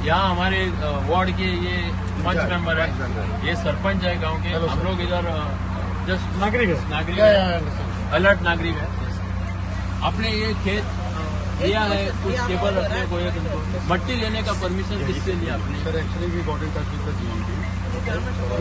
यहाँ हमारे वार्ड के ये पंच मेंबर है, ये सरपंच है गांव के, हम लोग इधर जस्ट नागरिक है, अलर्ट नागरिक है। अपने ये खेत लिया है, कुछ केबल रखने को एक मट्टी लेने का परमिशन किससे लिया आपने? Sir, actually we got in touch with the GED.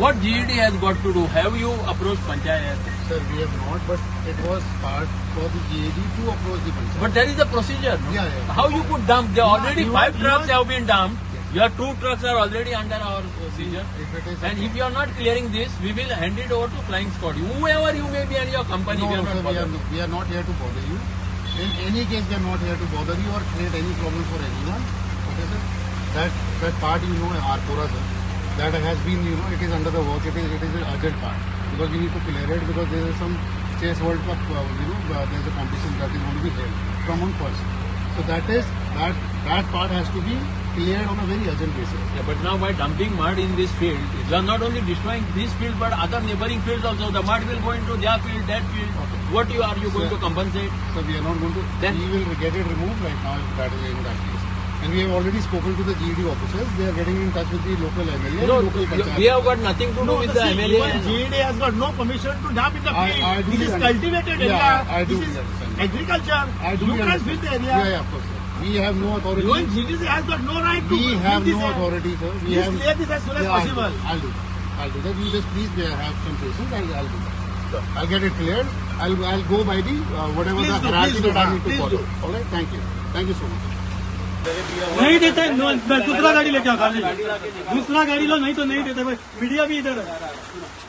What GED has got to do? Have you approached Panchayat? Sir, we have not, but it was part for the GED to approach the Panchayat. But there is a procedure. No? Yeah. How you could dump? There already 5 trucks have been dumped. Your 2 trucks are already under our procedure. If it is, And if you are not clearing this, we will hand it over to flying squad. Whoever you may be and your company, no, we are not sir, bothered. we are not here to bother you. In any case, we are not here to bother you or create any problem for anyone. Okay, sir? That part, Arpora, sir, that has been, it is under the work. It is an urgent part because we need to clear it because there is some Chess World Cup, there is a competition that is going to be held from on first. So that part has to be cleared on a very urgent basis. Yeah, but now by dumping mud in this field, you are not only destroying this field but other neighboring fields also. The mud will go into their field, that field. Okay. What are you going to compensate? So we are not going to. Then we will get it removed right now if that is in that case. And we have already spoken to the GED officers. They are getting in touch with the local MLA. No, local we have got nothing to do with the MLA. Even GED has got no permission to dump in the field. I do This is understand. cultivated Yeah, area. I do This is understand. agriculture. I do You can't understand. fill the area. Yeah, of course, sir. We have no authority. Even GED has got no right to We have fill no this authority, sir. We Please have. clear this as soon as possible. I'll do that. You just please have some patience. I'll do that. I'll get it cleared. I'll go by the whatever Please the do, hierarchy please do, that I need to please follow. do. All right. Thank you. Thank you so much. नहीं देता है दूसरा गाड़ी लेके आओ खाली दूसरा गाड़ी लो नहीं तो नहीं देता भाई मीडिया भी इधर है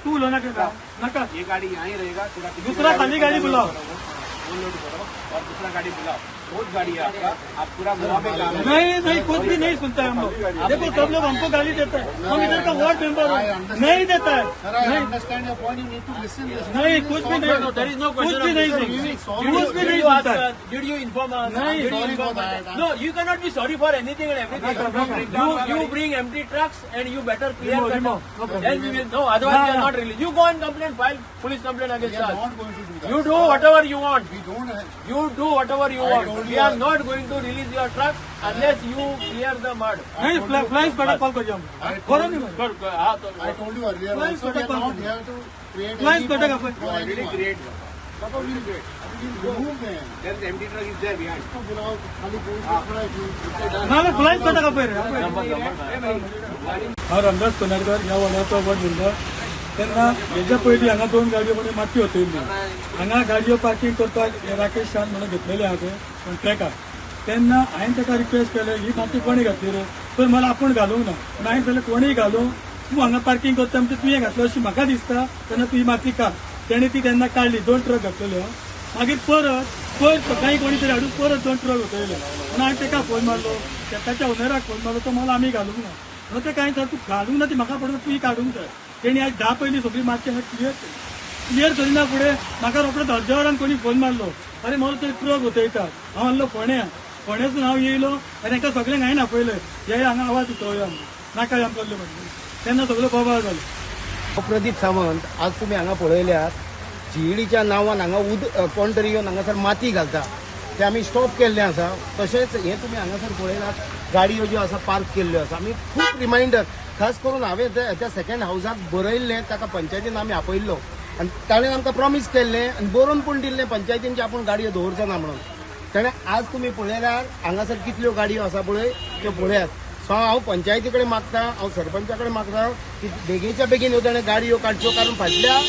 तू लो ना नका ये गाड़ी यहाँ ही रहेगा दूसरा खाली गाड़ी बुलाओ लोड करो और दूसरा गाड़ी बुलाओ बहुत गाड़ी है आपका आप पूरा मुआ पे काम नहीं कुछ भी नहीं सुनता है हम लोग देखो सब लोग हमको गाली देता है हम इधर का वार्ड मेंबर नहीं देता है Sir, I understand your point. You need to listen. नहीं कुछ भी नहीं No, there is no कुछ question भी of नहीं this. सुनता कुछ भी Did नहीं you ask सुनता है us? Did you inform us? No, Did you sorry inform for us? that. No, you cannot be sorry for anything and everything. You bring empty trucks and you better clear that. Then we will no. Otherwise, we are not released. You go and complain, file police complaint We against are us. not going to do that. You do whatever you want. We don't have. You do whatever you I want. told We you are not going to release your truck unless you clear the mud. नहीं flying squad call करिए हम करो नहीं मैं हाँ तो I told you earlier Flying also we are Scotland not here to create Flying any Scotland problem का for already anyone. Create Papa, we'll remove them. There is empty truck is there behind इसको बुलाओ, खाली कोई खड़ा है, ना flying squad का पैर हांव रामदास कोनारकर ह्या वाड्याचो वार्ड मेंबर तेन्ना हेच्या पयलीं हांगा 2 गाडयो कोणी माती वतयल्ली हांगा गाडयो पार्किंग करपाक राकेश शान म्हणून घेतलेले आहा ते ट्रॅकार तेन्ना हांवें ताका रिक्वेस्ट केलें ही माती कोणी घातली रे तर मला आपूण घालूंक ना पूण हांवें जाल्यार कोणीय घालूं तूं हांगा पार्किंग करता म्हणजे तुवें घातलो अशी म्हाका दिसता तेन्ना ती माती काड तेणे ती तेन्ना काडली 2 ट्रक घातलेले मागीर परत सकाळी कोणी तरी हाडून परत 2 ट्रक वतयले म्हणून हांवें ताका फोन मारलो ताच्या ओनराक फोन मारलो तो मला आमी घालूंक ना म्हणून ते काय तूं घालूंक ना ती म्हाका पडून तुवें काडूंक जाय तेणी आज 10 पयलीं सगळी माती हांगा क्लियर करिना फुडें म्हाका रोखडोच अर्द्या वरान कोणी फोन मारलो अरे मला ते ट्रक वतयतात हांव म्हणलो फोण्यासून हांव येयलो आनी एका सगळ्यांक हांवें आपयलें हे हांगा आवाज उठोवया नाका हें करलें म्हणून तेन्ना सगळो बोबाळ जालो प्रदीप सावंत आज तुम्ही हांगा पळयल्यात जीईडीच्या नांवान हांगा कोण तरी येवन हांगासर माती घालता ते आमी स्टॉप केल्लें आसा तशेंच हे तुमी हांगासर पळयलात गाडयो ज्यो आसा पार्क केल्ल्यो आसा आमी खूब रिमांयडर खास करून हांवें त्या सेकंड हावजाक बरयल्लें ताका पंचायतीन आमी आपयल्लो आनी ताणें आमकां प्रॉमीस केल्लें आनी बरोवन पूण दिल्लें पंचायतीन की आपूण गाडयो दवरचो ना म्हणून ताणें आज तुमी पळयल्यार हांगासर कितल्यो गाडयो आसा पळय त्यो पळयात सो हांव पंचायती कडेन मागता हांव सरपंचा कडेन मागता की बेगीच्या बेगीन ह्यो ताणें गाडयो काडच्यो कारण फाटल्या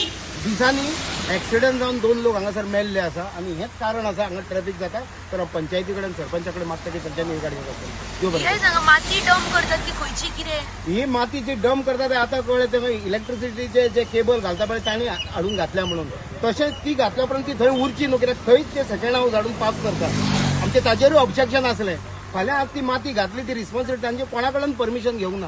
दिसांनी एक्सिडंट जावन 2 लोक हांगासर मेल्ले आसा आनी हेंच कारण आसा हांगा ट्रॅफिक जाता तर हांव पंचायती कडेन सरपंचा कडेन मागता की तेंच्यांनी ह्यो गाडयो काडच्यो त्यो बरें माती डंप करतात ती खंयची कितें ही माती जी डंप करता ते आतां कळ्ळें ते इलेक्ट्रिसिटीचे जे केबल घालता पळय तांणी हाडून घातल्या म्हणून तशेंच ती घातल्या उपरांत ती थंय उरची न्हू कित्याक थंयच ते सेकंड हावज हाडून पास करता आमचें ताजेरूय ऑब्जेक्शन आसलें फाल्यां आज ती माती घातली ती रिस्पॉन्सिबिलिटी तांचे कोणा कडल्यान परमिशन घेवंक ना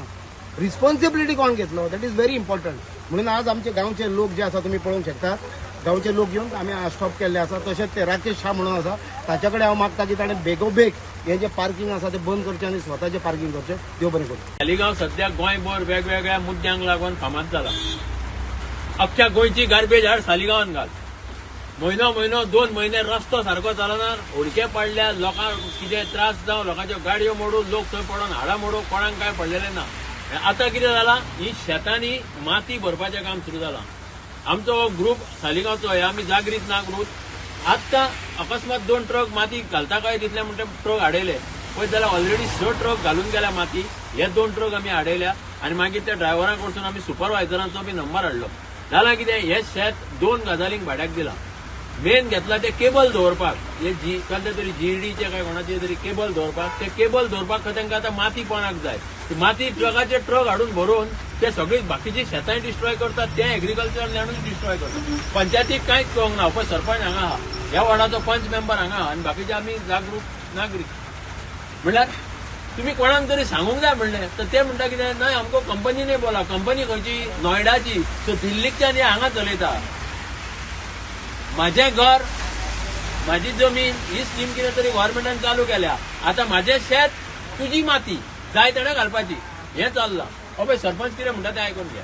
रिस्पॉन्सिबिलिटी कोण घेतलो दॅट इज व्हेरी इम्पॉर्टंट म्हणून आज आमचे गांवचे लोक जे आसा तुमी पळोवंक शकतात गांवचे लोक येवन आमी स्टॉप केल्ले आसा तशेंच ते राकेश शाह म्हणून आसा ताचे कडेन हांव मागता की ताणें बेगोबेग हे जे पार्किंग आसा ते बंद करचें आनी स्वताचें पार्किंग करचें देव बरें करूं सालिगांव सध्या गोंयभर वेगवेगळ्या मुद्द्यांक लागून फामाद जाला अख्ख्या गोंयची गार्बेज हाड सालिगांवान घाल म्हयनो 2 म्हयने रस्तो सारको चलना, उडके पडल्या, लोकांक कितें त्रास जावं, लोकांच्यो गाडयो मोडून लोक थंय पडून हाडां मोडून कोणाक काय पडलेलें ना. आतां कितें जालां, ही शेतांनी माती भरपाचें काम सुरू जालां. आमचो ग्रुप सालिगांवचो हे आमी जागृत ना ग्रुप आत्तां अकस्मात 2 ट्रक माती घालता काय दिसले म्हणटा ट्रक हाडयले. पळयत जाल्यार ऑलरेडी 6 ट्रक घालून गेल्या माती. हे 2 ट्रक आमी हाडयल्या आनी मागीर त्या ड्रायव्हराक कडसून आमी सुपरवायझरांचो बी नंबर हाडलो. जाल्यार कितें, हे शेत 2 गजालींक भाड्याक दिलां. मेन घेतला ते केबल दवरपाक, हे कसले तरी जीडीचे काय कोणाचे तरी केबल दवरपाक. ते केबल दवरपाक तांकां आतां माती कोणाक जाय. ती माती ट्रकाचे ट्रक हाडून भरून ते सगळी बाकीची शेतांय डिस्ट्रॉय करतात, ते एग्रीकल्चर लँडूच डिस्ट्रॉय करतात. पंचायतीक कांयच कळोंक ना. पळय सरपंच हांगा आहा, ह्या वॉर्डाचो पंच मेंबर हांगा आहा आनी बाकीचे आमी जागृत नागरीक. म्हणल्यार तुम्ही कोणाक तरी सांगूंक जाय म्हणलें, तर ते म्हणटा कितें, नाही आमको कंपनीने बोला. कंपनी खंयची, नोयडाची, सो दिल्लीच्यान हांगा चलयता. माझे घर, माझी जमीन, ही स्कीम कितें तरी गव्हर्नमेंटान चालू केल्या. आता माझे शेत, तुजी माती, जाय तेणें घालपाची, हें चाललां. पळय सरपंच कितें म्हणटा तें आयकून घ्या.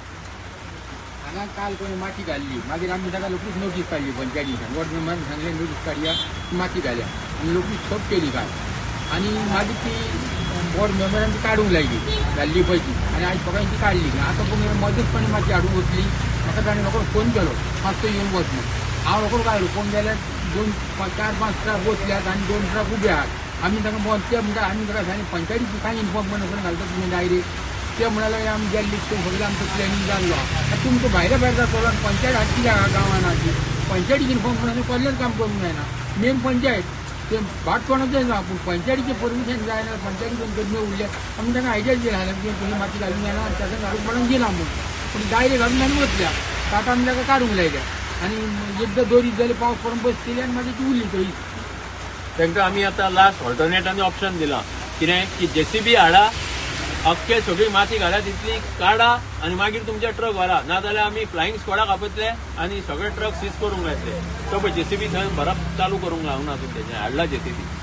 हांगा काल कोणी माती घाल्ली, मागीर आमी ताका लोकूच नोटीस काडली पंचायतीच्यान. वॉर्ड मेंबरान सांगलें नोटीस काडया, माती घाल्या आनी लोकूच स्टॉप केली काल. आनी मागीर ती वॉर्ड मेंबरान ती काडूंक लायली घाल्ली पळय ती, आनी आयज सकाळीं ती काडली. आतां कोणी मदतपणी माती हाडूंक वतली. म्हाका ताणें रोखडो फोन केलो, मातसो येवन वच म्हणून. हांव रोखडो काय फोन केल्यार 4-5 ट्रक बसल्यात आनी 2 ट्रक उबे आहात. आमी ताका ते म्हणटा, आमी ताका सांगलें पंचायतीची कांय इन्फॉर्मेशन घालता तुमी डायरेक्ट. ते म्हणाले आमी गेल्ली ते सगळें आमचो प्लॅनिंग जाल्लो. तुमचो भायर जातलो आनी पंचायत हाडची गांवांत हाडची. पंचायतीक इन्फॉर्मेशन कसलेंच काम करूंक जायना. मेन पंचायत ते भाट कोणाचें ना, पूण पंचायतीचें परमिशन जायना. पंचायतीन कमी उरले आमी ताका आयडिया दिला की तुमी माती घालूंक जायना आनी ताका घालूंक म्हणून दिला म्हणून. पूण डायरेक्ट घालून आनी वतल्या. ताका आमी ताका काडूंक लायल्या आनी एकदां दोरीत जाली, पावस पडून बस केली आनी मागीर ती उरली थंय. तांकां आमी आतां लास्ट ऑल्टरनेटांनी ऑप्शन दिलां. कितें की जेसीबी हाडा, अख्खे सगळी माती घाला, तितली काडा आनी मागीर तुमचे ट्रक व्हरा. नाजाल्यार आमी फ्लायिंग स्क्वॉडाक आपयतले आनी सगळे ट्रक सीज करूंक लायतले. तो पळय जेसीबी थंय भरप चालू करूंक लावना, तुमचे हाडला जेसीबी.